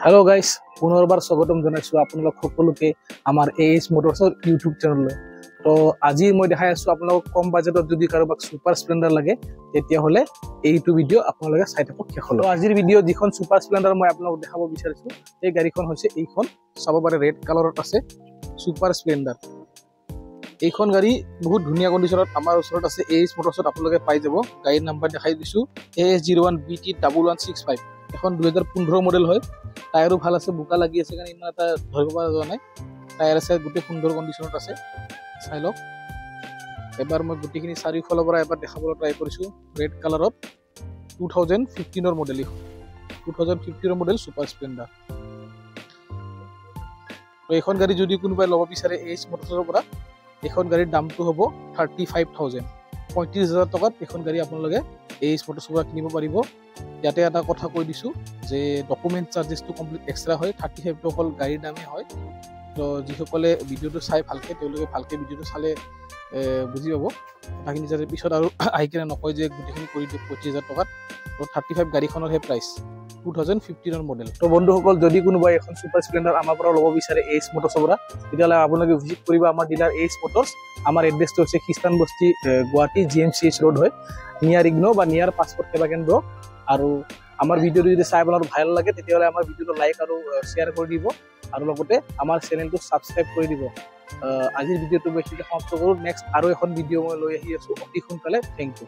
Hello guys पुनर्बार स्वागतम জানাইছো আপোনালোক সকলোকে আমাৰ এএছ মোটৰছৰ ইউটিউব চেনেললৈ। তো আজি মই দেখাই আছো আপোনালোক কম বাজেটত যদি কাৰোবাক সুপাৰ স্প্লেন্ডাৰ লাগে তেতিয়া হলে এইটো ভিডিও আপোনালোকে চাই থাকক শেষলৈ। আজিৰ ভিডিও যিখন সুপাৰ স্প্লেন্ডাৰ মই আপোনালোক দেখাব বিচাৰিছো এই গাড়ীখন হৈছে এইখন চাব পাৰে ৰেড কালাৰত আছে সুপাৰ স্প্লেন্ডাৰ। এইখন গাড়ী বহুত ধুনীয়া কন্ডিশনত আমাৰ ওচৰত আছে এএছ মোটৰছত আপোনালোকে পাই যাব। গাড়ীৰ নাম্বাৰ দেখাই দিছো AS01BT1165 এখন 2015 মডেল হয়। টায়াৰো ভাল আছে, বোকা লাগি আছে কাৰণে ইমান এটা ধৰিব পৰা যোৱা নাই। টায়াৰ আছে গোটেই সুন্দৰ কন্ডিশনত আছে, চাই লওক। এবাৰ মই গোটেইখিনি চাৰিওফালৰ পৰা এবাৰ দেখাবলৈ ট্ৰাই কৰিছো। ৰেড কালাৰত 2015 মডেল, 2015 মডেল সুপাৰ স্প্লেন্ডাৰ। তো এখন গাড়ী যদি কোনোবাই ল'ব বিচাৰে এএছ মোটৰছৰ পৰা এখন গাড়ীৰ দামটো হ'ব 35,000, 35,000 টকাত এখন গাড়ী আপোনালোকে এএছ মোটৰছৰ পৰা কিনিব পাৰিব। ইয়াতে এটা কথা কৈ দিছো যে ডকুমেন্ট চাৰ্জেছটো কমপ্লিট এক্সট্ৰা হয়, 35 অকল গাড়ীৰ দামে হয়। তো যিসকলে ভিডিঅ'টো চাই ভালকে তেওঁলোকে ভালকে ভিডিঅ'টো চালে বুজি পাব কথাখিনি, যাতে পিছত আৰু আহি কিনে নকয় যে গোটেইখিনি কৰি দিয়ক 25,000 টকাত। তো 35 গাড়ীখনৰহে প্ৰাইচ, 2015 মডেল। তো বন্ধুসকল যদি কোনোবাই এখন সুপাৰ স্প্লেন্ডাৰ আমাৰ পৰা ল'ব বিচাৰে এএছ মোটৰছৰ পৰা তেতিয়াহ'লে আপোনালোকে ভিজিট কৰিব আমাৰ ডিলাৰ এএছ মোটৰছ। আমাৰ এড্ৰেছটো হৈছে খ্ৰীষ্টান বস্তি গুৱাহাটী GMCH ৰোড হয়, নিয়াৰ ইগনো বা নিয়াৰ পাছপোৰ্ট সেৱা কেন্দ্ৰ। আৰু আমাৰ ভিডিঅ'টো যদি চাই আপোনাৰ ভাল লাগে তেতিয়াহ'লে আমাৰ ভিডিঅ'টো লাইক আৰু শ্বেয়াৰ কৰি দিব আৰু লগতে আমাৰ চেনেলটো ছাবস্ক্ৰাইব কৰি দিব। আজিৰ ভিডিঅ'টো বেছিকৈ সমাপ্ত কৰোঁ। নেক্সট আৰু এখন ভিডিঅ' মই লৈ আহি আছোঁ অতি সোনকালে। Thank U.